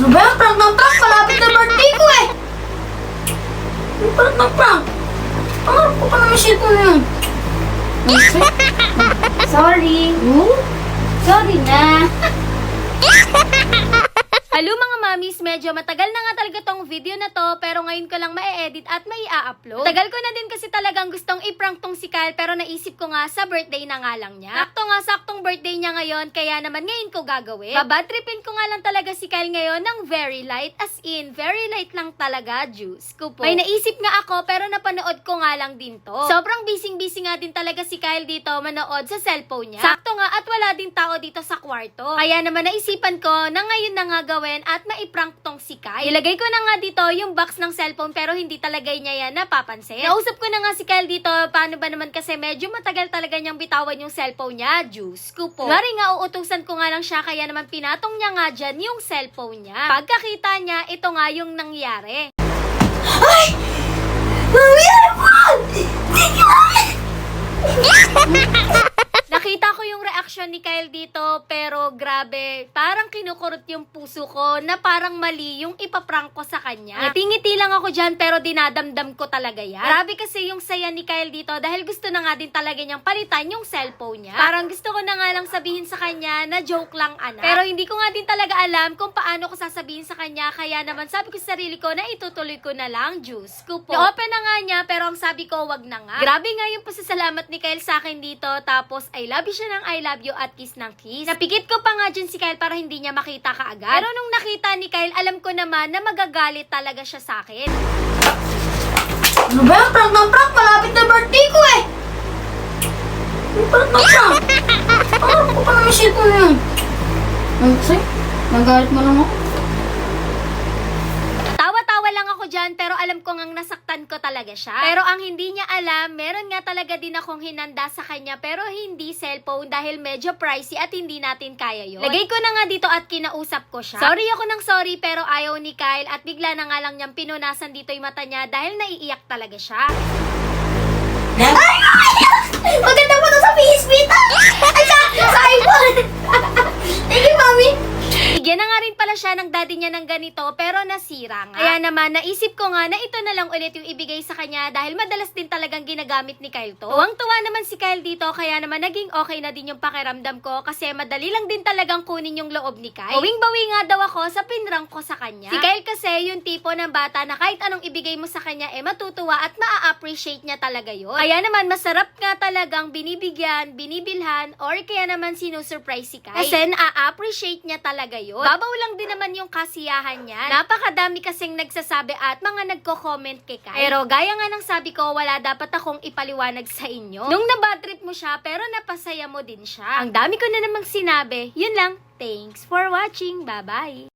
Ano ba yan? Prank ng prank! Malapit na birthday ko eh! Ano prank ng prank? Ano ko pa naman shit mo na yun? Sorry. Oh? Sorry na. Hello mga mamis, medyo matagal na nga talaga tong video na to pero ngayon ko lang ma-edit at mai-upload. Tagal ko na din kasi talagang gustong i-prank tong si Kyle pero naisip ko nga sa birthday na nga lang niya. Saktong birthday niya ngayon kaya naman ngayon ko gagawin. Babadtripin ko nga lang talaga si Kyle ngayon ng very light, as in very light lang talaga, juice ko po. May naisip nga ako pero napanood ko nga lang din to. Sobrang busy nga din talaga si Kyle dito manood sa cellphone niya. Sakto nga at wala din tao dito sa kwarto. Kaya naman naisipan ko na ngayon na nga gawin at maiprank tong si Kyle. Ilagay ko na nga dito yung box ng cellphone pero hindi talaga niya yan napapansin. Nausap ko na nga si Kyle dito, paano ba naman kasi medyo matagal talaga niyang bitawan yung cellphone niya, juice ko po. Ngari nga uutusan ko nga lang siya kaya naman pinatong niya nga dyan yung cellphone niya. Pagkakita niya, ito nga yung nangyari. Ay! Mami, iPhone! Thank you, Mami! Nakita ko yung reaksyon ni Kyle dito, pero grabe, parang kinukurot yung puso ko na parang mali yung ipaprank ko sa kanya. Ngiti-ngiti lang ako dyan, pero dinadamdam ko talaga yan. Grabe kasi yung saya ni Kyle dito dahil gusto na nga din talaga niyang palitan yung cellphone niya. Parang gusto ko na nga lang sabihin sa kanya na joke lang, anak. Pero hindi ko nga din talaga alam kung paano ko sasabihin sa kanya, kaya naman sabi ko sa sarili ko na itutuloy ko na lang, juice ko po. I-open na nga niya, pero ang sabi ko, wag na nga. Grabe nga yung pasasalamat ni Kyle sa akin dito, tapos I love you siya ng I love you at kiss ng kiss. Napikit ko pa nga dyan si Kyle para hindi niya makita kaagad. Pero nung nakita ni Kyle, alam ko naman na magagalit talaga siya sa akin. Ano ba yan? Prank ng prank! Malapit na birthday ko eh! Ano prank ng prank? Ano ko pa naman shit mo na yun? Ano kasi? Nagalit mo lang ako. Tawa-tawa lang ako dyan, pero alam ko ngang nasaktan ko talaga siya. Pero ang hindi niya alam, meron nga talaga din akong hinanda sa kanya, pero hindi cellphone dahil medyo pricey at hindi natin kaya yun. Lagay ko na nga dito at kinausap ko siya. Sorry ako ng sorry, pero ayaw ni Kyle at bigla na nga lang niyang pinunasan dito yung mata niya dahil naiiyak talaga siya. Ay, Mami! Maganda mo to sa PSP to! Ay, sa iPhone! Thank you, Mami! Bigyan na nga rin pala siya ng daddy niya ng ganito pero nasira nga. Kaya naman naisip ko nga na ito na lang ulit yung ibigay sa kanya dahil madalas din talagang ginagamit ni Kyle to. Tuwang-tuwa naman si Kyle dito kaya naman naging okay na din yung pakiramdam ko kasi madali lang din talagang kunin yung loob ni Kyle. Bawing-bawi nga daw ako sa pinrang ko sa kanya. Si Kyle kasi yung tipo ng bata na kahit anong ibigay mo sa kanya matutuwa at maa-appreciate niya talaga yun. Kaya naman masarap nga talagang binibigyan, binibilhan or kaya naman sinusurprise si Kyle. Kasi na-appreciate niya talaga yun. Babaw lang din naman yung kasiyahan niya. Napakadami kasing nagsasabi at mga nagko-comment kay Kyle. Pero gaya nga ng sabi ko, wala dapat akong ipaliwanag sa inyo. Nung nabadtrip mo siya, pero napasaya mo din siya. Ang dami ko na namang sinabi. Yun lang. Thanks for watching. Bye-bye.